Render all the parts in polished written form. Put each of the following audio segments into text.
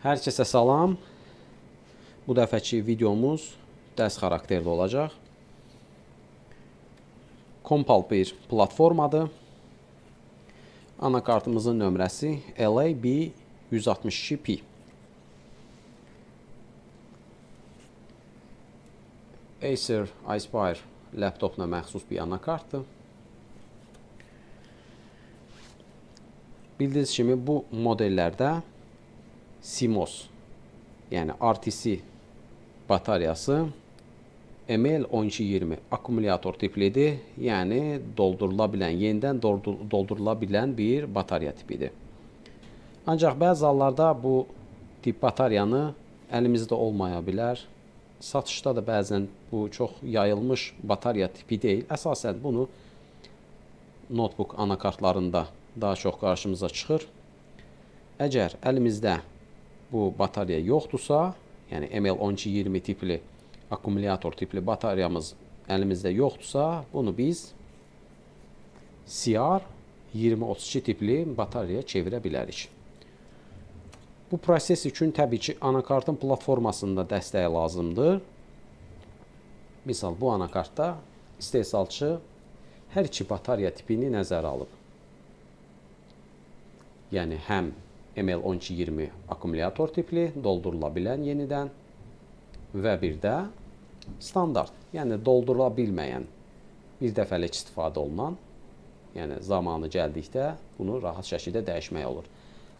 Hər kəsə salam. Bu dəfəki videomuz dərs xarakterli olacaq. Compal bir platformadır. Anakartımızın nömrəsi LAB162P. Acer Aspire laptopuna məxsus bir anakartdır. Bildiyiniz kimi bu modellərdə CMOS, yəni RTC bataryası ML1220 akkumulyator tiplidir. Yəni doldurula bilən, yenidən doldurula bilən bir batarya tipidir. Ancaq bəzi hallarda bu tip bataryanı əlimizdə olmaya bilər. Satışda da bəzən bu çox yayılmış batarya tipi deyil. Əsasən bunu notebook anakartlarında daha çox qarşımıza çıxır. Əgər əlimizdə bu batarya yoxdursa, yəni ML1220 tipli akkumulyator tipli bataryamız əlimizdə yoxdursa, bunu biz CR2032 tipli bataryaya çevirə bilərik. Bu proses üçün təbii ki, anakartın platformasında dəstəyi lazımdır. Misal, bu anakartda istehsalçı hər iki batarya tipini nəzərə alıb. Yəni, həm ML1220 akkumulyator tipli, doldurula bilən yenidən və bir də standart, yəni doldurula bilməyən, bir dəfəlik istifadə olunan, yəni zamanı gəldikdə bunu rahat şəkildə dəyişmək olur.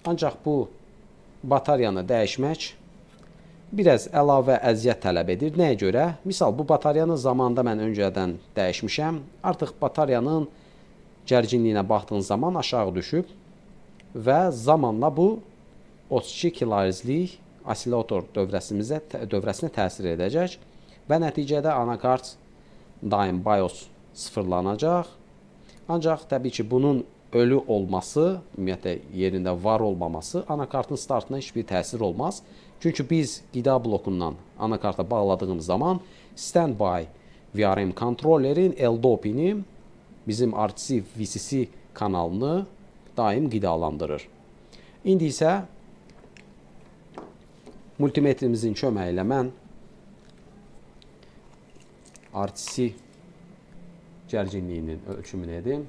Ancaq bu bataryanı dəyişmək biraz əlavə əziyyət tələb edir. Nəyə görə? Misal, bu bataryanın zamanında mən öncədən dəyişmişəm. Artıq bataryanın gərginliyinə baxdığınız zaman aşağı düşüb və zamanla bu 32 kHz-lik osilator dövrəsinə təsir edəcək və nəticədə anakart daim BIOS sıfırlanacaq. Ancaq təbii ki, bunun ölü olması, ümumiyyətlə yerində var olmaması anakartın startına heç bir təsir olmaz. Çünki biz qida blokundan anakarta bağladığımız zaman standby VRM kontrollerin LDOP-ini bizim RTC VCC kanalını daim qidalandırır. İndi isə multimetrimizin köməyi ilə mən RTC gərginliyinin ölçümünü edim.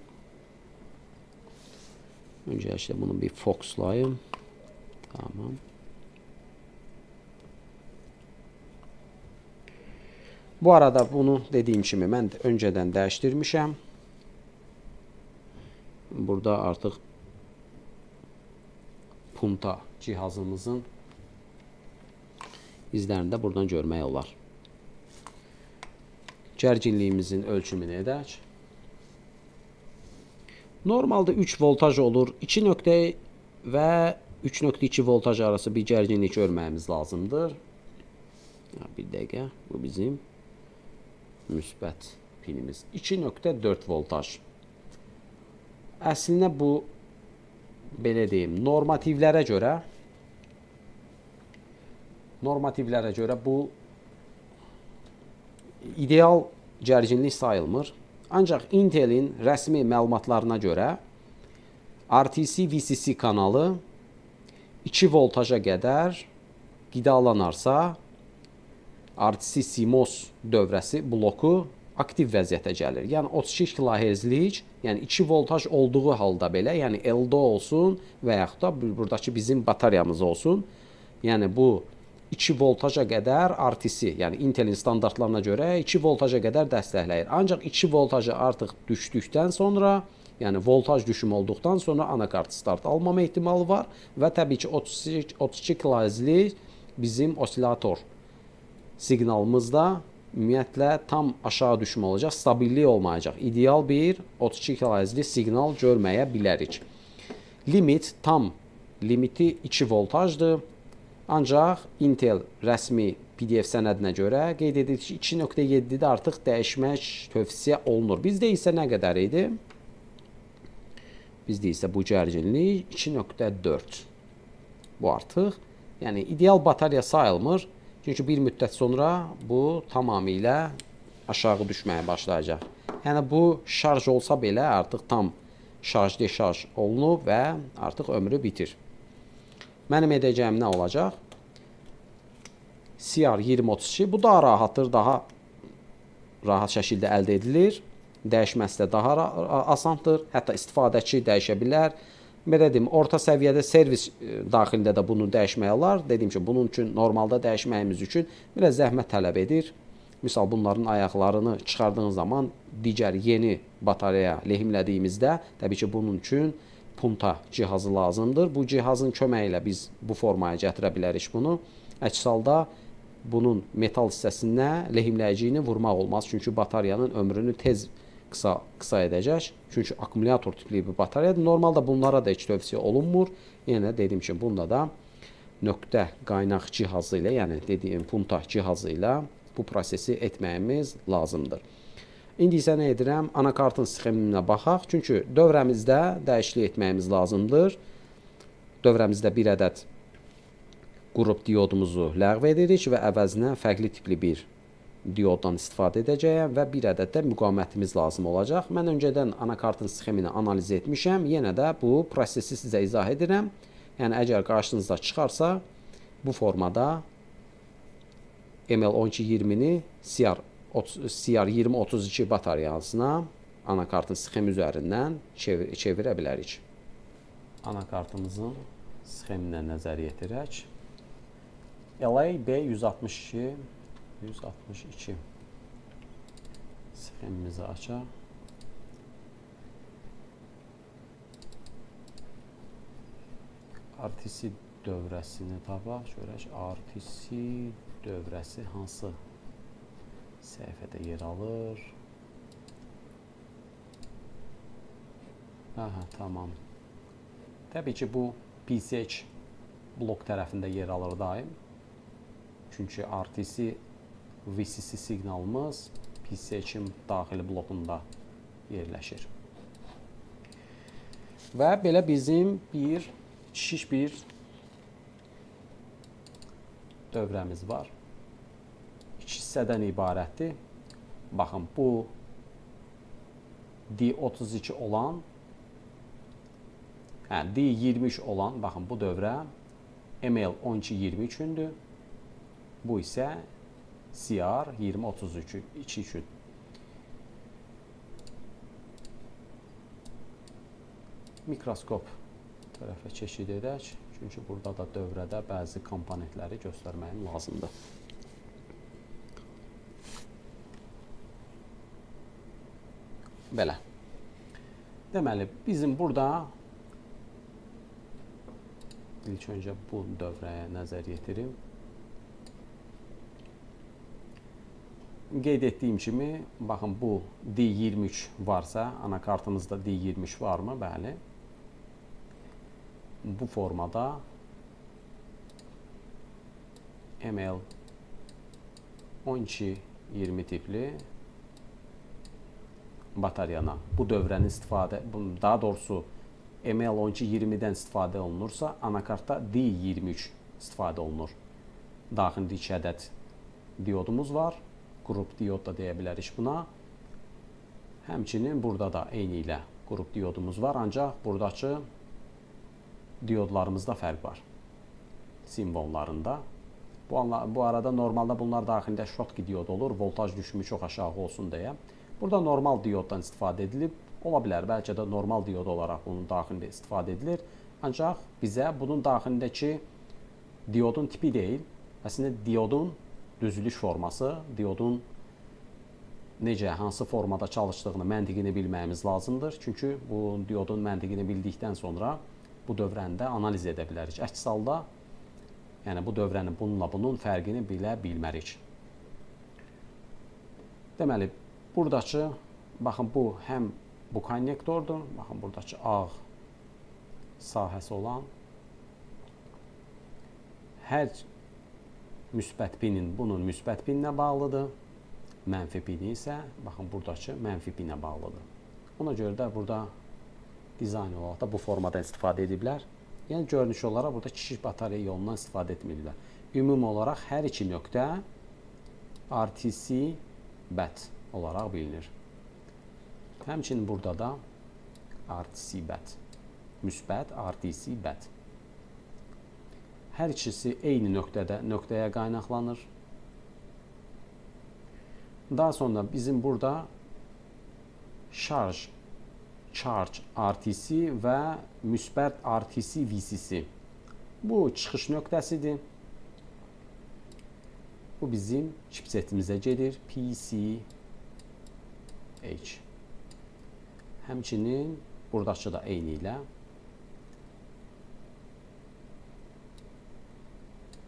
Öncəliklə bunu bir fokuslayım. Tamam. Bu arada bunu dediyim kimi mən öncədən dəyişdirmişəm. Burada artıq punta cihazımızın izlərini də buradan görmək olar. Gərginliyimizin ölçümünü edək. Normalda 3 voltaj olur. 2 nöqtə və 3.2 voltaj arası bir gərginlik görməyimiz lazımdır. Bir dəqiqə. Bu bizim müsbət pinimiz. 2.4 voltaj. Əslində bu, belə deyim, normativlərə görə bu ideal gərginlik sayılmır. Ancaq Intel'in rəsmi məlumatlarına görə RTC VCC kanalı 2 voltaja qədər qidalanarsa RTC CMOS dövrəsi bloku aktiv vəziyyətə gəlir. Yəni 32 kHz-lik, yəni 2 voltaj olduğu halda belə, yəni LDO olsun və yaxud da buradakı bizim bataryamız olsun. Yəni bu 2 voltaja qədər RTC, yəni Intel'in standartlarına görə 2 voltaja qədər dəstəkləyir. Ancaq 2 voltaja artıq düşdükdən sonra, yəni voltaj düşümü olduqdan sonra anakart start almama ehtimalı var və təbii ki 32 kHz-lik bizim osilator siqnalımızda ümumiyyətlə tam aşağı düşmə olacaq, stabillik olmayacaq. İdeal bir 32 kHz-lik siqnal görməyə bilərik. Limiti 2 voltajdır. Ancaq Intel rəsmi PDF sənədinə görə qeyd edir ki, 2.7-də artıq dəyişmək tövsiyə olunur. Bizdə isə nə qədər idi? Bizdə isə bu gərginlik 2.4. Bu artıq, yəni ideal batarya sayılmır. Çünki bir müddət sonra bu tamamilə aşağı düşməyə başlayacaq. Yəni bu şarj olsa belə artıq tam şarj olunub və artıq ömrü bitir. Mənim edəcəyim nə olacaq? CR2032 bu daha rahatdır, daha rahat şəkildə əldə edilir. Dəyişməsi də daha asandır. Hətta istifadəçi dəyişə bilər. Belə deyim, orta səviyyədə servis daxilində də bunu dəyişmək olar. Dediyim ki, bunun üçün normalda dəyişməyimiz üçün biraz zəhmət tələb edir. Misal bunların ayaqlarını çıxardığınız zaman digər yeni batareya lehimlədiyimizdə təbii ki, bunun üçün punta cihazı lazımdır. Bu cihazın köməyi ilə biz bu formaya gətirə bilərik bunu. Əks halda bunun metal hissəsinə lehimləyicini vurmaq olmaz. Çünki batareyanın ömrünü tez qısa edəcək. Çünki akkumulyator tipli bir batareyadır. Normalda bunlara da heç tövsiyə olunmur. Yenə dediyim ki, bunda da nöqtə qaynaq cihazı ilə, yəni dediyim punta cihazı ilə bu prosesi etməyimiz lazımdır. İndi isə nə edirəm? Anakartın sxeminə baxaq. Çünki dövrəmizdə dəyişiklik etməyimiz lazımdır. Dövrəmizdə bir ədəd qrup diodumuzu ləğv edirik və əvəzinə fərqli tipli bir dioddan istifadə edəcəyəm və bir ədəd də müqavimətimiz lazım olacaq. Mən öncədən anakartın sxemini analiz etmişəm. Yenə də bu prosesi sizə izah edirəm. Yəni, əgər qarşınızda çıxarsa, bu formada ML1220-ni CR2032 batareyasına anakartın sxemi üzərindən çevirə bilərik. Anakartımızın sxeminə nəzər yetirək. LA-B162 sxemimizi açaq. RTC dövrəsini tapaq. Görək, RTC dövrəsi hansı səhifədə yer alır? Tamam. Təbii ki, bu PCH blok tərəfində yer alır daim. Çünki RTC VCC siqnalımız PCH-in daxili blokunda yerləşir. Və belə bizim şiş bir dövrəmiz var. İki hissədən ibarətdir. Baxın, bu D32 olan, D23 olan, baxın, bu dövrə ML1220 üçündür. Bu isə CR2032 üçün. Mikroskop tərəfə keçid edək. Çünki burada da dövrədə bəzi komponentləri göstərməyim lazımdır. Belə. Deməli, bizim burada ilk öncə bu dövrəyə nəzər yetirim. Qeyd etdiyim kimi, baxın, bu D23 varsa, anakartımızda D23 varmı? Bəli. Bu formada ML1220 tipli batareyana bu dövrənin daha doğrusu ML1220-dən istifadə olunursa, anakartda D23 istifadə olunur. Daxilində 2 ədəd diodumuz var. Qrup diod da deyə bilərik buna. Həmçinin burada da eyni ilə qrup diodumuz var, ancaq buradakı diodlarımızda fərq var. Simvollarında. Bu arada normalda bunlar daxilində şotki diod olur, voltaj düşümü çox aşağı olsun deyə. Burada normal dioddan istifadə edilib. Ola bilər, bəlkə də normal diod olaraq bunun daxilində istifadə edilir. Ancaq bizə bunun daxilindəki diodun tipi deyil, əslində diodun düzülüş forması, diodun necə, hansı formada çalışdığını, məntiqini bilməyimiz lazımdır. Çünki bu diodun məntiqini bildikdən sonra bu dövrəni də analiz edə bilərik. Əks halda, yəni bu dövrənin bununla bunun fərqini bilə bilmərik. Deməli, buradakı, baxın, bu həm bu konnektordur, baxın, buradakı ağ sahəsi olan hər müsbət pinin bunun müsbət pininə bağlıdır. Mənfi pini isə, baxın, buradakı mənfi pinə bağlıdır. Ona görə də burada dizayn olaraq da bu formadan istifadə ediblər. Yəni, görünüş olaraq burada kiçik batareya yolundan istifadə etmirlər. Ümumi olaraq hər iki nöqtə RTC BAT olaraq bilinir. Həmçinin burada da RTC BAT, müsbət RTC BAT. Hər ikisi eyni nöqtəyə qaynaqlanır. Daha sonra bizim burada charge RTC və müsbət RTC VCC. Bu çıxış nöqtəsidir. Bu bizim chipsetimizə gedir. PCH. Həmçinin buradakı da eyni ilə.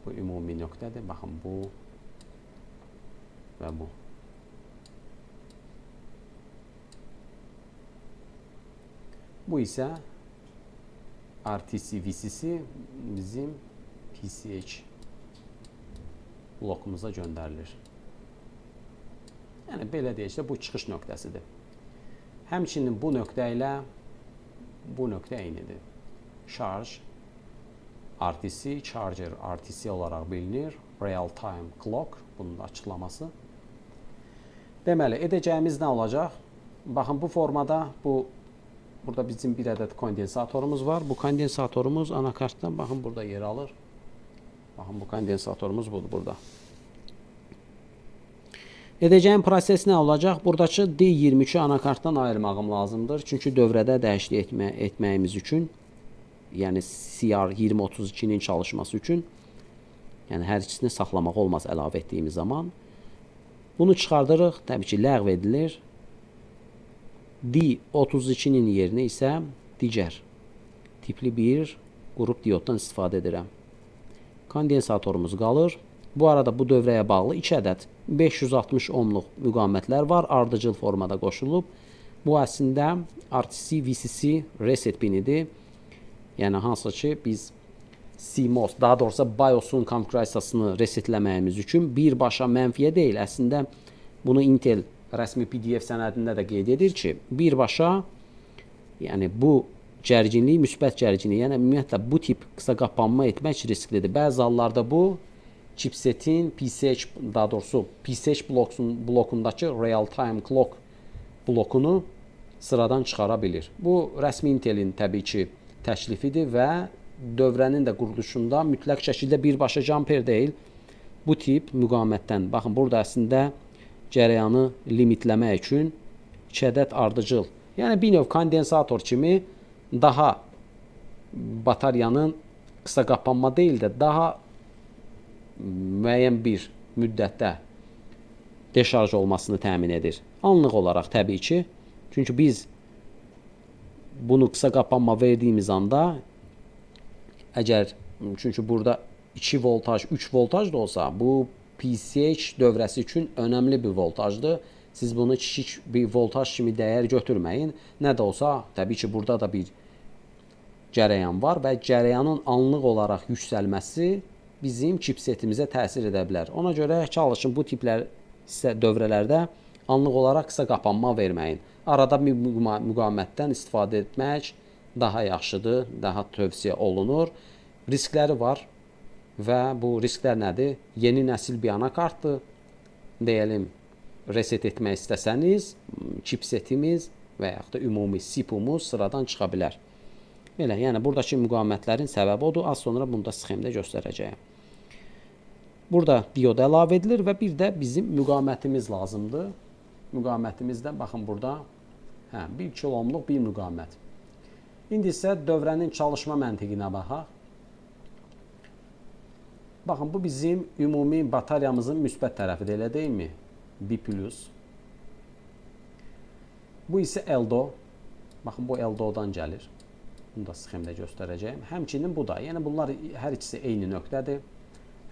Bu ümumi nöqtədir. Baxın bu və bu. Bu isə RTC VCC bizim PCH blokumuza göndərilir. Yəni belə deyək də bu çıxış nöqtəsidir. Həmçinin bu nöqtə ilə bu nöqtə eynidir. Charge RTC, charger RTC olaraq bilinir. Real time clock bunun da açıqlaması. Deməli, edəcəyimiz nə olacaq? Baxın bu formada burada bizim bir ədəd kondensatorumuz var. Bu kondensatorumuz anakartdan baxın burada yer alır. Baxın bu kondensatorumuz budur burada. Edəcəyim proses nə olacaq? Buradakı D23-ü anakartdan ayırmağım lazımdır. Çünki dövrədə dəyişiklik etməyimiz üçün, yəni CR2032-nin çalışması üçün, yəni hər ikisini saxlamaq olmaz əlavə etdiyimiz zaman. Bunu çıxardırıq, təbii ki, ləğv edilir. D32-nin yerinə isə digər tipli bir qrup dioddan istifadə edirəm. Kondensatorumuz qalır. Bu arada bu dövrəyə bağlı 2 ədəd 560 ohmluq müqavimətlər var. Ardıcıl formada qoşulub. Bu əslində RTC VCC reset pinidir. Yəni hansı ki biz CMOS, daha doğrusu BIOS'un konfigurasiyasını resetləməyimiz üçün birbaşa mənfiyə deyil. Əslində bunu Intel rəsmi PDF sənədində də qeyd edir ki, birbaşa yəni bu gərginlik müsbət gərginlik, yəni ümumiyyətlə bu tip qısa qapanma etmək risklidir. Bəzi hallarda bu chipsetin PCH, daha doğrusu PCH blokundakı real time clock blokunu sıradan çıxara bilir. Bu rəsmi Intelin təbii ki təklifidir və dövrənin də quruluşunda mütləq şəkildə birbaşa jumper deyil. Bu tip müqavimətdən, baxın burada əslində cərəyanı limitləmək üçün 2 ədəd ardıcıl, yəni bir növ kondensator kimi daha bataryanın qısa qapanma deyil də daha müəyyən bir müddətdə deşarj olmasını təmin edir. Anlıq olaraq təbii ki, çünki biz bunu qısa qapanma verdiyimiz anda çünki burada 2 voltaj, 3 voltaj da olsa bu PCH dövrəsi üçün önəmli bir voltajdır. Siz bunu kiçik bir voltaj kimi dəyər götürməyin. Nə də olsa, təbii ki, burada da bir cərəyan var və cərəyanın anlıq olaraq yüksəlməsi bizim chipsetimizə təsir edə bilər. Ona görə çalışın bu tiplər dövrələrdə anlıq olaraq qısa qapanma verməyin. Arada bir müqavimətdən istifadə etmək daha yaxşıdır, daha tövsiyə olunur. Riskləri var və bu risklər nədir? Yeni nəsil bir anakartdır. Deyəlim, reset etmək istəsəniz, chipsetimiz və yaxud da ümumi SIP-umuz sıradan çıxa bilər. Belə, yəni buradakı müqavimətlərin səbəbi odur. Az sonra bunu da sxemdə göstərəcəyəm. Burada diod əlavə edilir və bir də bizim müqavimətimiz lazımdır. Müqavimətimiz də baxın burada 1 kilomluq bir müqavimət. İndi isə dövrənin çalışma məntiqinə baxaq. Baxın, bu bizim ümumi bataryamızın müsbət tərəfidir, elə deyilmi? B+. Bu isə LDO. Baxın, bu LDO-dan gəlir. Bunu da sxemdə göstərəcəyim. Həmçinin bu da. Yəni, bunlar hər ikisi eyni nöqtədir.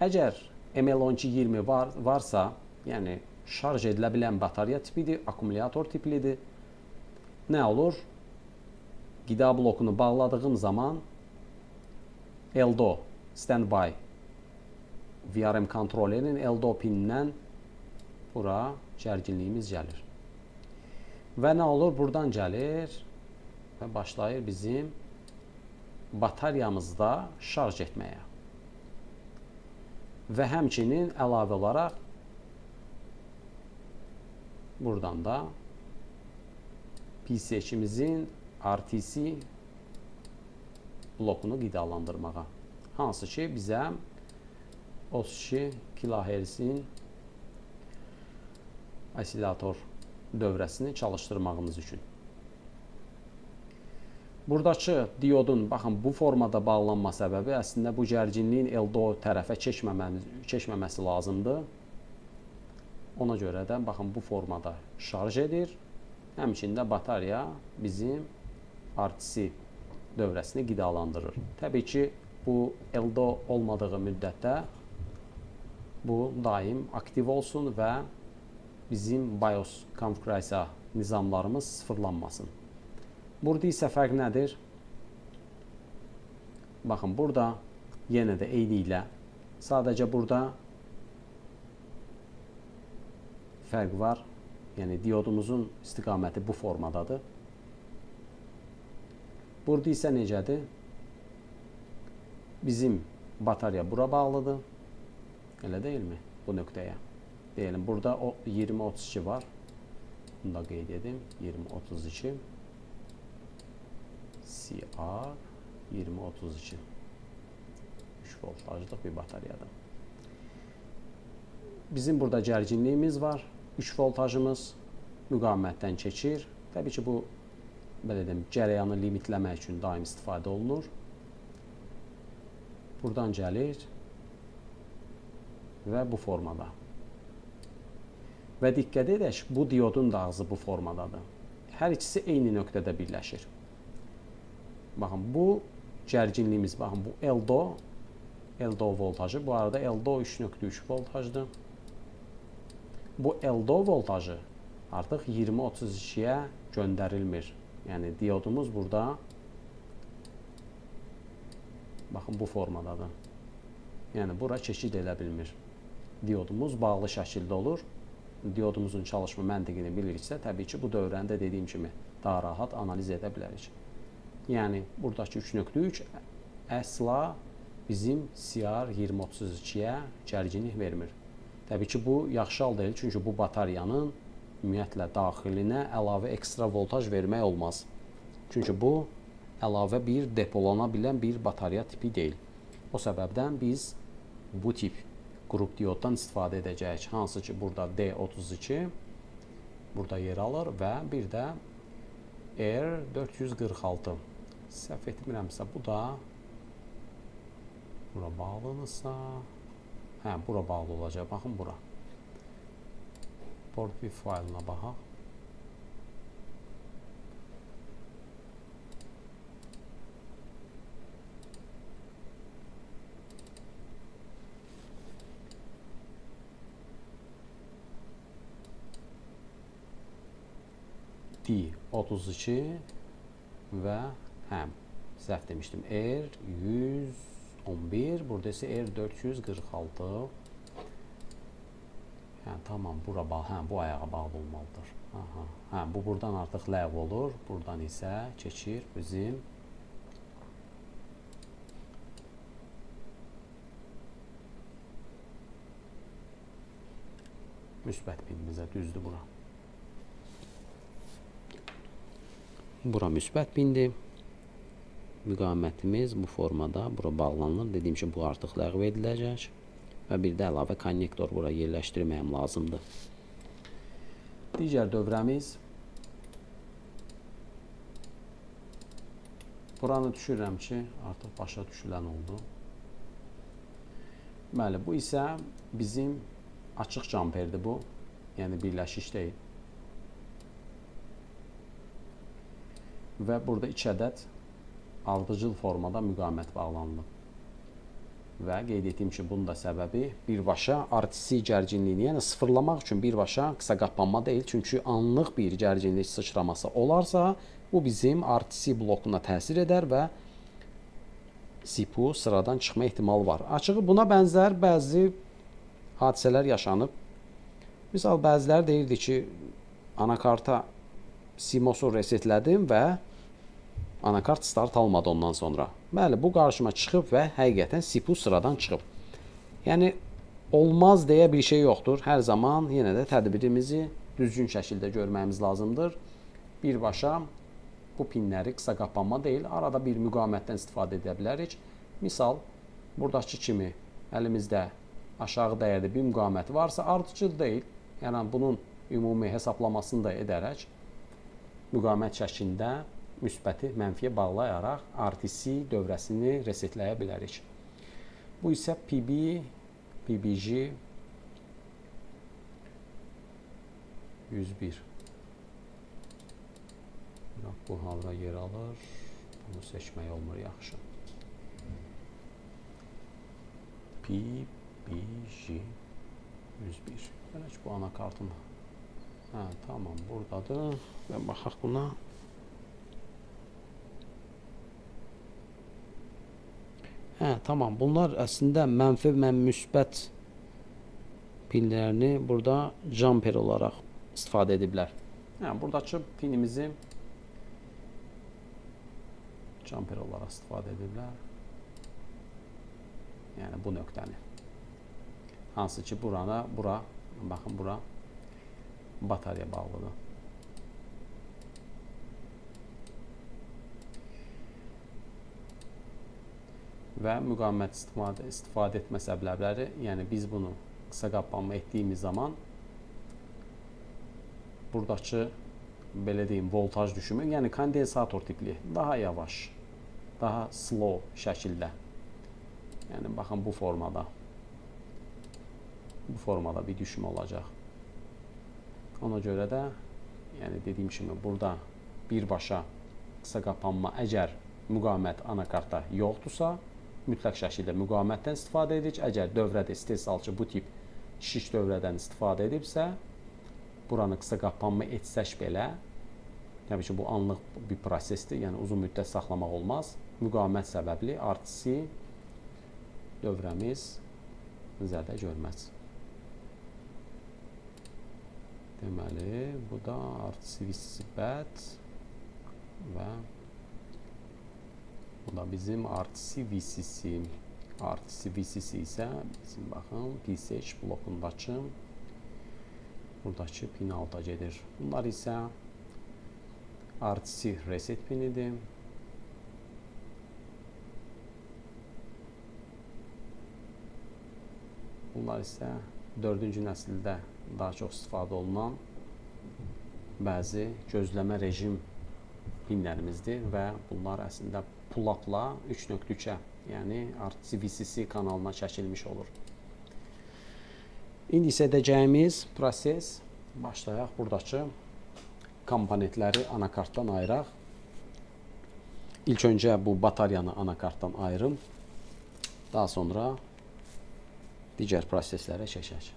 Əgər ML1220 varsa, yəni şarj edilə bilən batarya tipidir, akkumulyator tiplidir. Nə olur? Qida blokunu bağladığım zaman LDO, standby VRM kontrolerin LDO pinindən bura gərginliyimiz gəlir. Və nə olur? Buradan gəlir və başlayır bizim bataryamızda şarj etməyə. Və həmçinin əlavə olaraq buradan da PCH-imizin RTC blokunu qidalandırmağa. Hansı ki bizə 32 kHz-in osilator dövrəsini çalışdırmağımız üçün. Buradakı diodun baxın bu formada bağlanma səbəbi əslində bu gərginliyin LDO tərəfə keçməməsi lazımdır. Ona görə də baxın bu formada şarj edir. Həmçində batarya bizim RTC dövrəsini qidalandırır. Təbii ki, bu LDO olmadığı müddətdə bu daim aktiv olsun və bizim BIOS konfigurasiya nizamlarımız sıfırlanmasın. Burada isə fərq nədir? Baxın, burada yenə də eyni ilə sadəcə burada fərq var. Yəni diodumuzun istiqaməti bu formadadır. Burada isə necədir? Bizim batarya bura bağlıdır. Elə deyilmi? Bu nöqtəyə. Deyəlim, burada 20-32 var. Bunu da qeyd edim. 20-32. CR 20-32. 3 voltajlıq bir bataryadır. Bizim burada gərginliyimiz var. 3 voltajımız müqavimətdən keçir. Təbii ki, bu belə deyim, cərəyanı limitləmək üçün daim istifadə olunur. Buradan gəlir və bu formada. Və diqqət edək, bu diodun da ağzı bu formadadır. Hər ikisi eyni nöqtədə birləşir. Baxın, bu gərginliyimiz, baxın, bu LDO voltajı. Bu arada LDO 3.3 voltajdır. Bu LDO voltajı artıq 20-32-yə göndərilmir. Yəni, diodumuz burada, baxın, bu formadadır. Yəni, bura keçid edə bilmir. Diodumuz bağlı şəkildə olur. Diodumuzun çalışma məntiqini biliriksə, təbii ki, bu dövrəni də dediyim kimi daha rahat analiz edə bilərik. Yəni, buradakı 3.3 əsla bizim CR 20-32-yə gərginlik vermir. Təbii ki, bu yaxşı hal deyil, çünki bu bataryanın ümumiyyətlə daxilinə əlavə ekstra voltaj vermək olmaz. Çünki bu əlavə bir depolana bilən bir batarya tipi deyil. O səbəbdən biz bu tip qrup dioddan istifadə edəcəyik. Hansı ki, burada D32 burada yer alır və bir də R446. Səhv etmirəmsə, bu da bura bağlıdırsa, bura bağlı olacaq. Baxın, bura. Port bir faylına baxaq. D32 və səhv demişdim, R111, burada isə R446. Tamam, bura bu ayağa bağlı olmalıdır. Bu buradan artıq ləğv olur, buradan isə keçir bizim müsbət pinimizə, düzdür bura. Bura müsbət pindir. Müqavimətimiz bu formada bura bağlanılır. Dediyim ki, bu artıq ləğv ediləcək. Və bir də əlavə konnektor bura yerləşdirməyəm lazımdır. Digər dövrəmiz. Buranı düşürəm ki, artıq başa düşülən oldu. Bəli, bu isə bizim açıq camperdir bu. Yəni birləşik deyil. Və burada 2 ədəd ardıcıl formada müqavimət bağlanılıb. Və qeyd etdiyim ki, bunun da səbəbi birbaşa RTC gərginliyini, yəni sıfırlamaq üçün birbaşa qısa qapanma deyil. Çünki anlıq bir gərginlik sıçraması olarsa, bu bizim RTC blokuna təsir edər və CPU sıradan çıxma ehtimalı var. Açığı buna bənzər bəzi hadisələr yaşanıb. Misal, bəziləri deyirdi ki, anakarta CMOS-u resetlədim və anakart start almadı ondan sonra. Bəli, bu qarşıma çıxıb və həqiqətən CPU sıradan çıxıb. Yəni, olmaz deyə bir şey yoxdur. Hər zaman yenə də tədbirimizi düzgün şəkildə görməyimiz lazımdır. Birbaşa bu pinləri qısa qapanma deyil, arada bir müqavimətdən istifadə edə bilərik. Misal, buradakı kimi əlimizdə aşağı dəyərli bir müqaviməti varsa, ardıcıl deyil. Yəni, bunun ümumi hesablamasını da edərək müqavimət şəklində müsbəti mənfiyə bağlayaraq RTC dövrəsini resetləyə bilərik. Bu isə PB, PBG 101. Bu hara yer alır. Bunu seçmək olmur yaxşı. PBG 101. Belki bu anakartın. Hə, tamam, buradadır. Və baxaq buna. Hə, tamam. Bunlar əslində mənfi və müsbət pinlərini burada jumper olaraq istifadə ediblər. Hə, buradakı pinimizi jumper olaraq istifadə ediblər. Yəni bu nöqtəni. Hansı ki bura, baxın bura batarya bağlıdır. Və müqavimət istifadə etmə səbəbləri, yəni biz bunu qısa qapanma etdiyimiz zaman buradakı belə deyim voltaj düşümü, yəni kondensator tipli, daha yavaş, daha slow şəkildə. Yəni baxın bu formada bir düşüm olacaq. Ona görə də yəni dediyim kimi burada birbaşa qısa qapanma əgər müqavimət anakartda yoxdursa, mütləq şəkildə müqavimətdən istifadə edirik. Əgər dövrədə istehsalçı bu tip şiş dövrədən istifadə edibsə, buranı qısa qapanma etsək belə, təbii ki bu anlıq bir prosesdir, yəni uzun müddət saxlamaq olmaz. Müqavimət səbəbli RTC dövrəmiz zədə görməz. Deməli, bu da RTC VCC və bu da bizim RTC VCC. RTC VCC isə bizim baxın PCH blokundakı buradakı pin alta gedir. Bunlar isə RTC reset pinidir. Bunlar isə 4-cü nəsildə daha çox istifadə olunan bəzi gözləmə rejim pinlərimizdir və bunlar əslində pull-upla 3.3-ə, yəni RTC VCC kanalına çəkilmiş olur. İndi isə edəcəyimiz proses, başlayaq buradakı komponentləri anakartdan ayıraq. İlk öncə bu bataryanı anakartdan ayırım. Daha sonra digər proseslərə keçək.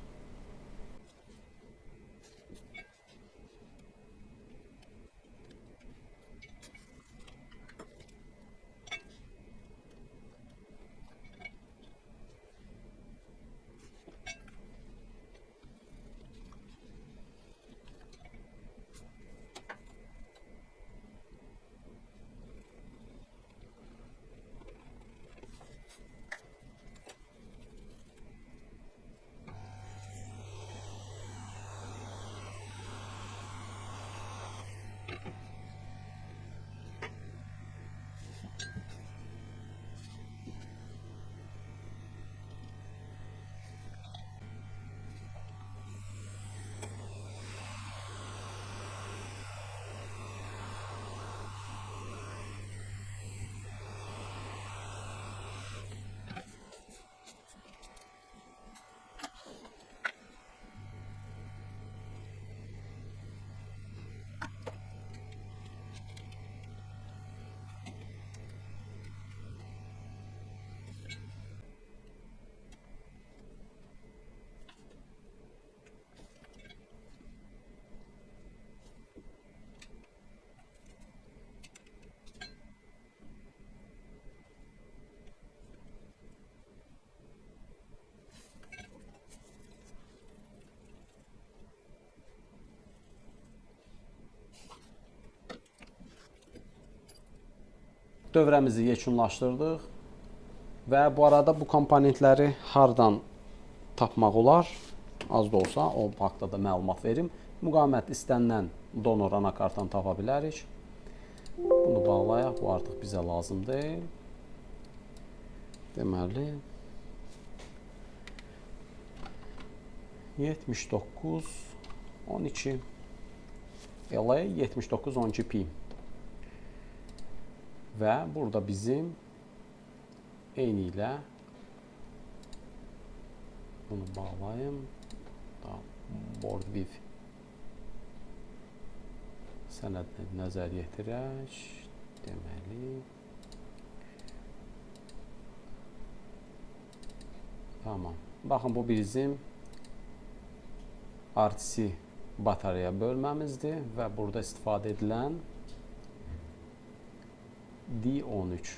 Dövrəmizi yekunlaşdırdıq və bu arada bu komponentləri hardan tapmaq olar? Az da olsa o haqda da məlumat verim. Müqavimət istənilən donor anakartdan tapa bilərik. Bunu bağlayaq, bu artıq bizə lazım deyil. Deməli 79 12 LA 7912P və burada bizim eyni ilə bunu bağlayım. Board with sənədini nəzər yetirək. Deməli, tamam. Baxın, bu bizim RTC batareya bölməmizdir və burada istifadə edilən D13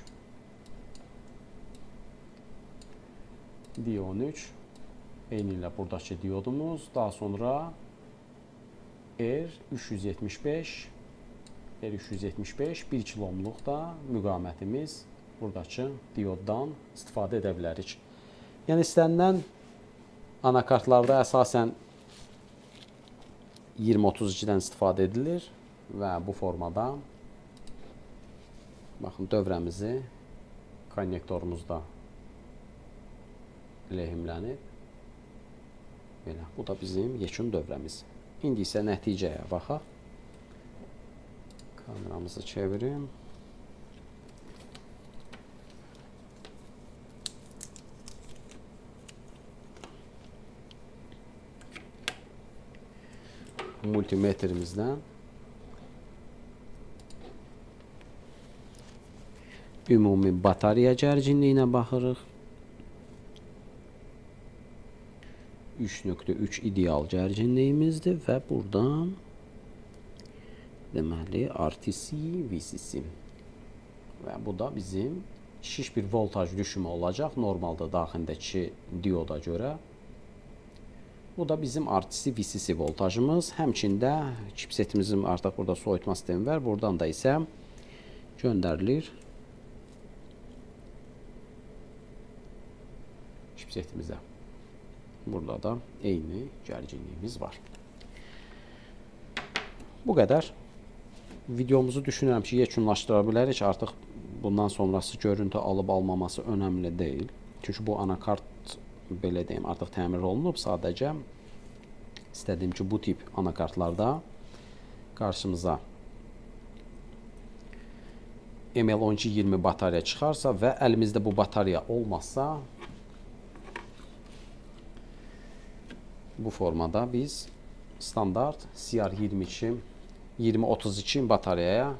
eyni ilə buradakı diodumuz, daha sonra R375 1 kilomluq da müqamətimiz buradakı dioddan istifadə edə bilərik. Yəni istənilən anakartlarda əsasən 2032-dən istifadə edilir və bu formada baxın, dövrəmizi konnektorumuzda lehimlənib. Belə, bu da bizim yekun dövrəmiz. İndi isə nəticəyə baxaq. Kameramızı çevirim. Multimetrimizdən ümumi batareya gərginliyinə baxırıq. 3.3 ideal gərginliyimizdir və buradan deməli RTC, VCC və bu da bizim şiş bir voltaj düşümü olacaq normalda daxilindəki dioda görə. Bu da bizim RTC, VCC voltajımız. Həmçində chipsetimizin artıq burada soyutma sistemi var. Buradan da isə göndərilir chipsetimizə. Burada da eyni gərginliyimiz var. Bu qədər. Videomuzu düşünürəm ki, yekunlaşdıra bilərik. Artıq bundan sonrası görüntü alıb almaması önəmli deyil. Çünki bu anakart belə deyim, artıq təmir olunub. Sadəcə istədiyim ki, bu tip anakartlarda qarşımıza ML1220 batareya çıxarsa və əlimizdə bu batareya olmazsa, bu formada biz standart CR22 2032 batareyaya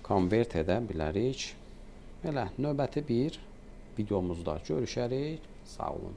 konvert edə bilərik. Belə, növbəti bir videomuzda görüşərik. Sağ olun.